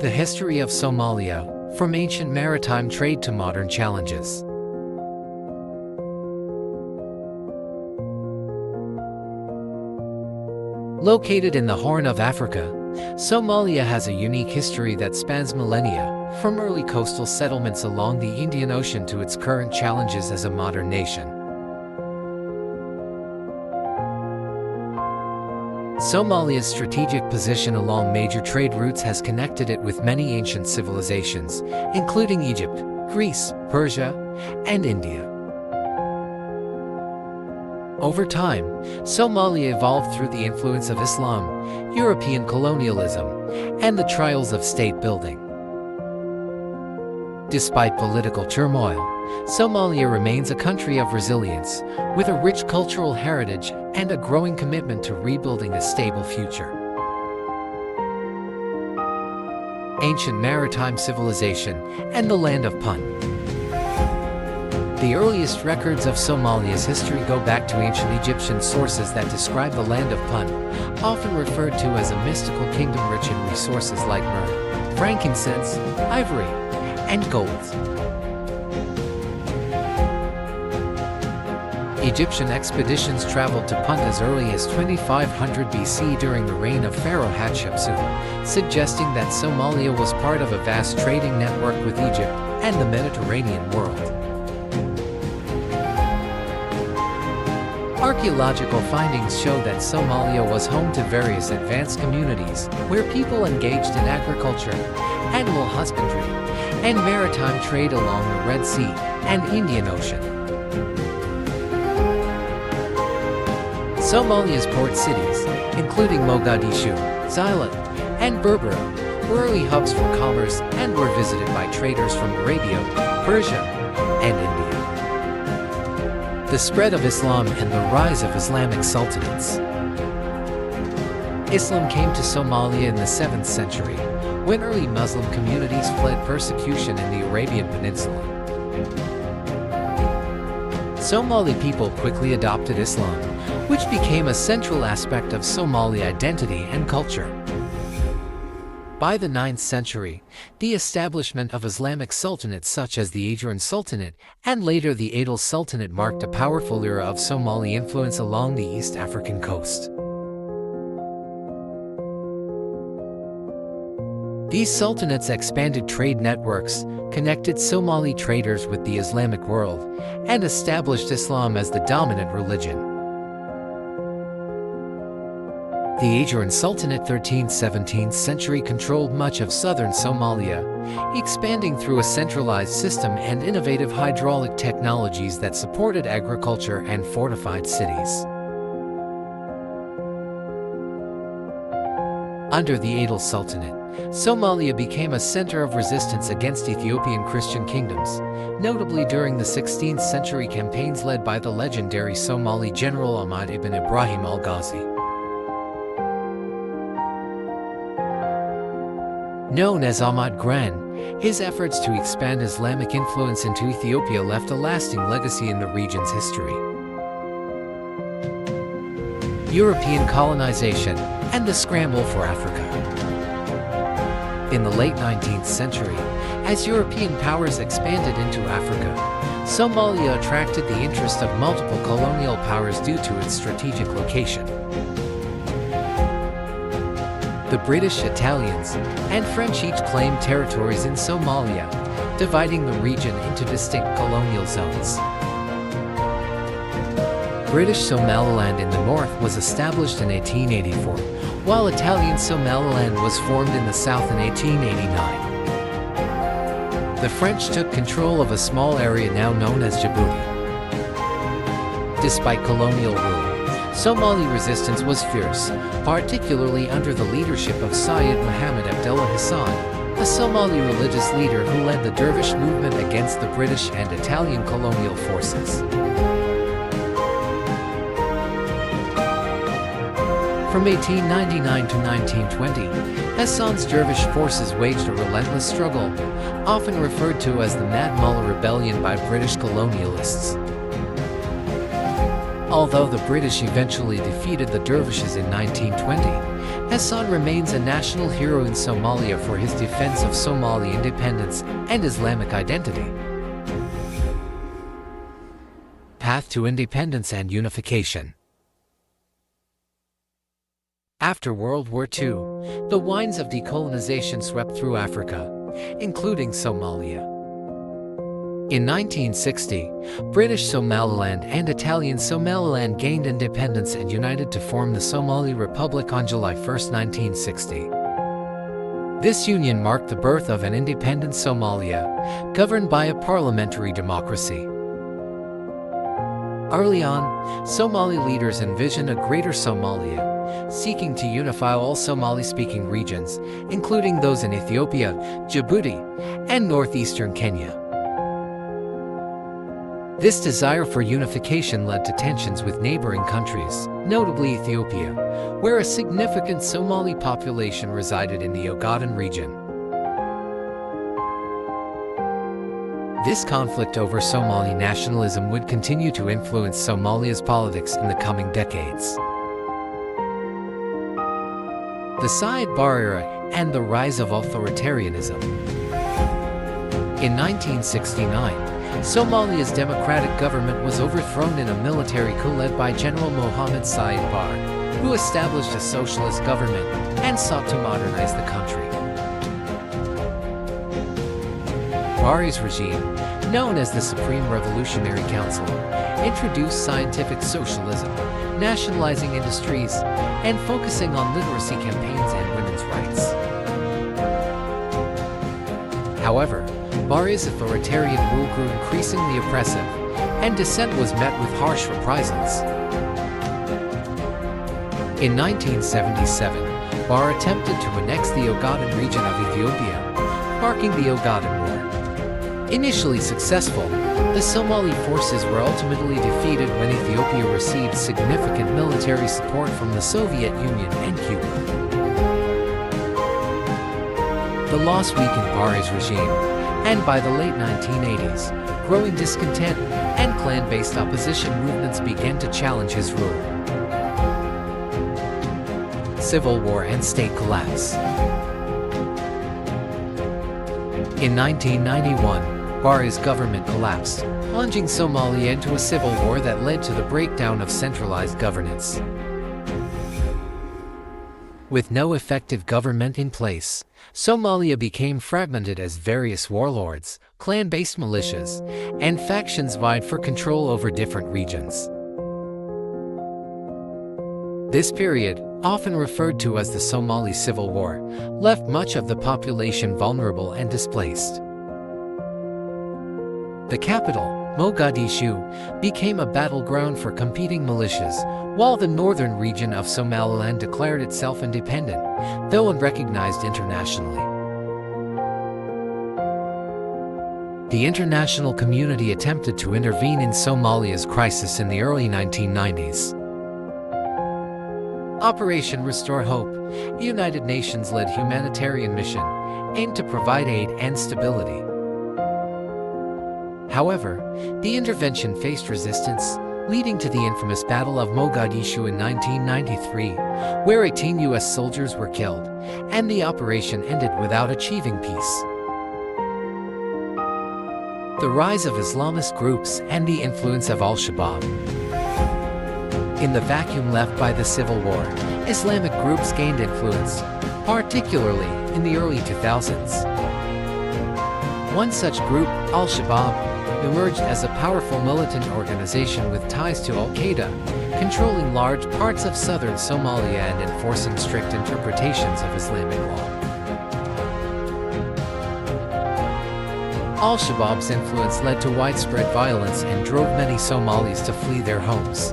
The history of Somalia, from ancient maritime trade to modern challenges. Located in the Horn of Africa, Somalia has a unique history that spans millennia, from early coastal settlements along the Indian Ocean to its current challenges as a modern nation. Somalia's strategic position along major trade routes has connected it with many ancient civilizations, including Egypt, Greece, Persia, and India. Over time, Somalia evolved through the influence of Islam, European colonialism, and the trials of state building. Despite political turmoil, Somalia remains a country of resilience, with a rich cultural heritage and a growing commitment to rebuilding a stable future. Ancient maritime civilization and the Land of Punt. The earliest records of Somalia's history go back to ancient Egyptian sources that describe the Land of Punt, often referred to as a mystical kingdom rich in resources like myrrh, frankincense, ivory, and gold. Egyptian expeditions traveled to Punt as early as 2500 BC during the reign of Pharaoh Hatshepsut, suggesting that Somalia was part of a vast trading network with Egypt and the Mediterranean world. Archaeological findings show that Somalia was home to various advanced communities where people engaged in agriculture, animal husbandry, and maritime trade along the Red Sea and Indian Ocean. Somalia's port cities, including Mogadishu, Zeilat, and Berbera, were early hubs for commerce and were visited by traders from Arabia, Persia, and India. The spread of Islam and the rise of Islamic sultanates. Islam came to Somalia in the 7th century, when early Muslim communities fled persecution in the Arabian Peninsula. Somali people quickly adopted Islam, which became a central aspect of Somali identity and culture. By the 9th century, the establishment of Islamic sultanates such as the Ajuran Sultanate and later the Adil Sultanate marked a powerful era of Somali influence along the East African coast. These sultanates expanded trade networks, connected Somali traders with the Islamic world, and established Islam as the dominant religion. The Ajuran Sultanate 13th–17th century controlled much of southern Somalia, expanding through a centralized system and innovative hydraulic technologies that supported agriculture and fortified cities. Under the Adil Sultanate, Somalia became a center of resistance against Ethiopian Christian kingdoms, notably during the 16th century campaigns led by the legendary Somali general Ahmad ibn Ibrahim al-Ghazi. Known as Ahmad Gran, his efforts to expand Islamic influence into Ethiopia left a lasting legacy in the region's history. European colonization and the scramble for Africa. In the late 19th century, as European powers expanded into Africa, Somalia attracted the interest of multiple colonial powers due to its strategic location. The British, Italians, and French each claimed territories in Somalia, dividing the region into distinct colonial zones. British Somaliland in the north was established in 1884, while Italian Somaliland was formed in the south in 1889. The French took control of a small area now known as Djibouti. Despite colonial rule, Somali resistance was fierce, particularly under the leadership of Syed Muhammad Abdullah Hassan, a Somali religious leader who led the dervish movement against the British and Italian colonial forces. From 1899 to 1920, Hassan's dervish forces waged a relentless struggle, often referred to as the Mad Mullah Rebellion by British colonialists. Although the British eventually defeated the dervishes in 1920, Hassan remains a national hero in Somalia for his defense of Somali independence and Islamic identity. Path to independence and unification. After World War II, the winds of decolonization swept through Africa, including Somalia. In 1960, British Somaliland and Italian Somaliland gained independence and united to form the Somali Republic on July 1, 1960. This union marked the birth of an independent Somalia, governed by a parliamentary democracy. Early on, Somali leaders envisioned a greater Somalia, seeking to unify all Somali-speaking regions, including those in Ethiopia, Djibouti, and northeastern Kenya. This desire for unification led to tensions with neighboring countries, notably Ethiopia, where a significant Somali population resided in the Ogaden region. This conflict over Somali nationalism would continue to influence Somalia's politics in the coming decades. The Siad Barre era and the rise of authoritarianism. In 1969, Somalia's democratic government was overthrown in a military coup led by General Mohammed Siad Barre, who established a socialist government and sought to modernize the country. Barre's regime, known as the Supreme Revolutionary Council, introduced scientific socialism, nationalizing industries, and focusing on literacy campaigns and women's rights. However, Barre's authoritarian rule grew increasingly oppressive, and dissent was met with harsh reprisals. In 1977, Barre attempted to annex the Ogaden region of Ethiopia, sparking the Ogaden War. Initially successful, the Somali forces were ultimately defeated when Ethiopia received significant military support from the Soviet Union and Cuba. The loss weakened Barre's regime, and by the late 1980s, growing discontent and clan-based opposition movements began to challenge his rule. Civil war and state collapse. In 1991, Barre's government collapsed, plunging Somalia into a civil war that led to the breakdown of centralized governance. With no effective government in place, Somalia became fragmented as various warlords, clan-based militias, and factions vied for control over different regions. This period, often referred to as the Somali Civil War, left much of the population vulnerable and displaced. The capital, Mogadishu, became a battleground for competing militias, while the northern region of Somaliland declared itself independent, though unrecognized internationally. The international community attempted to intervene in Somalia's crisis in the early 1990s. Operation Restore Hope, a United Nations-led humanitarian mission, aimed to provide aid and stability. However, the intervention faced resistance, leading to the infamous Battle of Mogadishu in 1993, where 18 U.S. soldiers were killed, and the operation ended without achieving peace. The rise of Islamist groups and the influence of Al-Shabaab. In the vacuum left by the Civil War, Islamic groups gained influence, particularly in the early 2000s. One such group, Al-Shabaab, emerged as a powerful militant organization with ties to Al-Qaeda, controlling large parts of southern Somalia and enforcing strict interpretations of Islamic law. Al-Shabaab's influence led to widespread violence and drove many Somalis to flee their homes.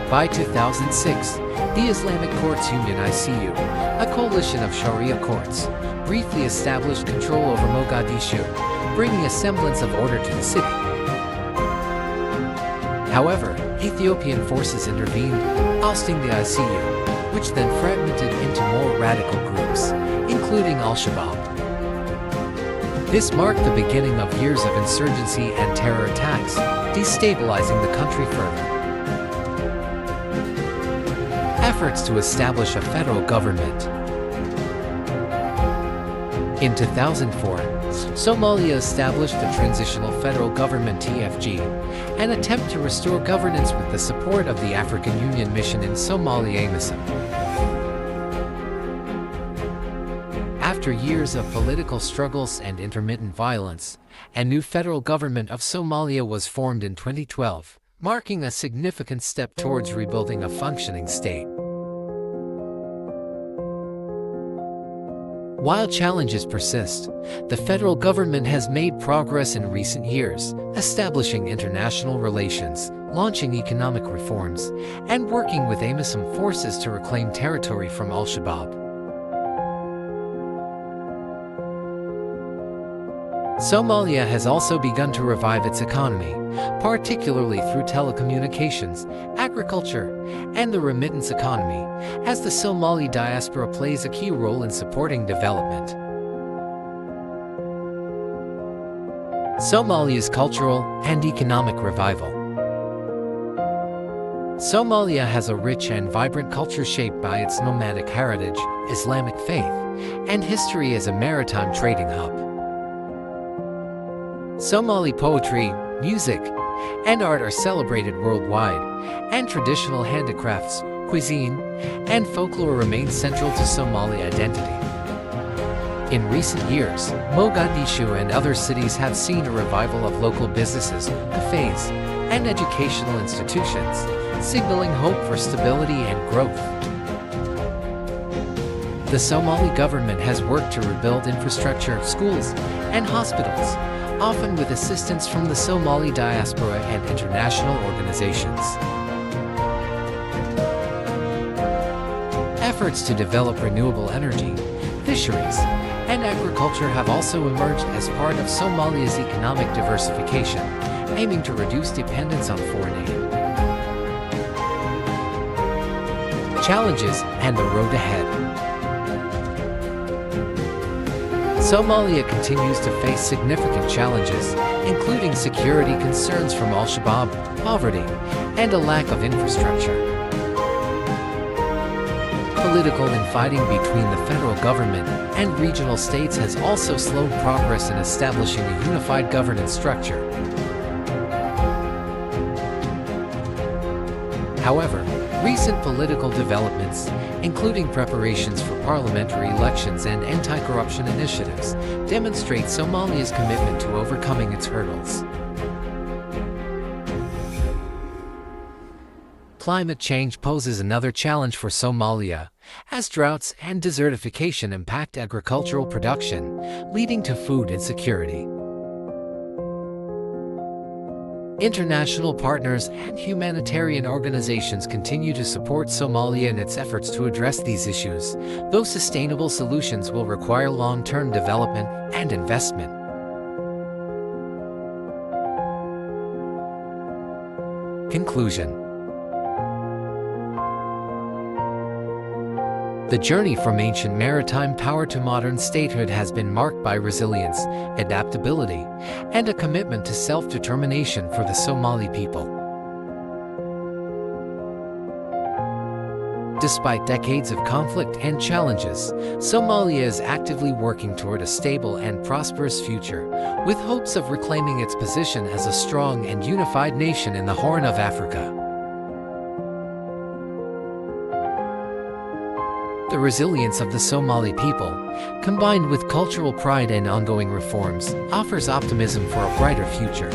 By 2006, the Islamic Courts Union (ICU), a coalition of Sharia courts, briefly established control over Mogadishu, bringing a semblance of order to the city. However, Ethiopian forces intervened, ousting the ICU, which then fragmented into more radical groups, including Al-Shabaab. This marked the beginning of years of insurgency and terror attacks, destabilizing the country further. efforts to establish a federal government. In 2004, Somalia established the Transitional Federal Government (TFG), an attempt to restore governance with the support of the African Union Mission in Somalia (AMISOM). After years of political struggles and intermittent violence, a new federal government of Somalia was formed in 2012, marking a significant step towards rebuilding a functioning state. While challenges persist, the federal government has made progress in recent years, establishing international relations, launching economic reforms, and working with AMISOM forces to reclaim territory from Al-Shabaab. Somalia has also begun to revive its economy, particularly through telecommunications, agriculture, and the remittance economy, as the Somali diaspora plays a key role in supporting development. Somalia's cultural and economic revival. Somalia has a rich and vibrant culture shaped by its nomadic heritage, Islamic faith, and history as a maritime trading hub. Somali poetry, music, and art are celebrated worldwide, and traditional handicrafts, cuisine, and folklore remain central to Somali identity. In recent years, Mogadishu and other cities have seen a revival of local businesses, cafes, and educational institutions, signaling hope for stability and growth. The Somali government has worked to rebuild infrastructure, schools, and hospitals, often with assistance from the Somali diaspora and international organizations. Efforts to develop renewable energy, fisheries, and agriculture have also emerged as part of Somalia's economic diversification, aiming to reduce dependence on foreign aid. Challenges and the road ahead. Somalia continues to face significant challenges, including security concerns from Al-Shabaab, poverty, and a lack of infrastructure. Political infighting between the federal government and regional states has also slowed progress in establishing a unified governance structure. However, recent political developments, including preparations for parliamentary elections and anti-corruption initiatives, demonstrate Somalia's commitment to overcoming its hurdles. Climate change poses another challenge for Somalia, as droughts and desertification impact agricultural production, leading to food insecurity. International partners and humanitarian organizations continue to support Somalia in its efforts to address these issues, though sustainable solutions will require long-term development and investment. Conclusion. The journey from ancient maritime power to modern statehood has been marked by resilience, adaptability, and a commitment to self-determination for the Somali people. Despite decades of conflict and challenges, Somalia is actively working toward a stable and prosperous future, with hopes of reclaiming its position as a strong and unified nation in the Horn of Africa. The resilience of the Somali people, combined with cultural pride and ongoing reforms, offers optimism for a brighter future.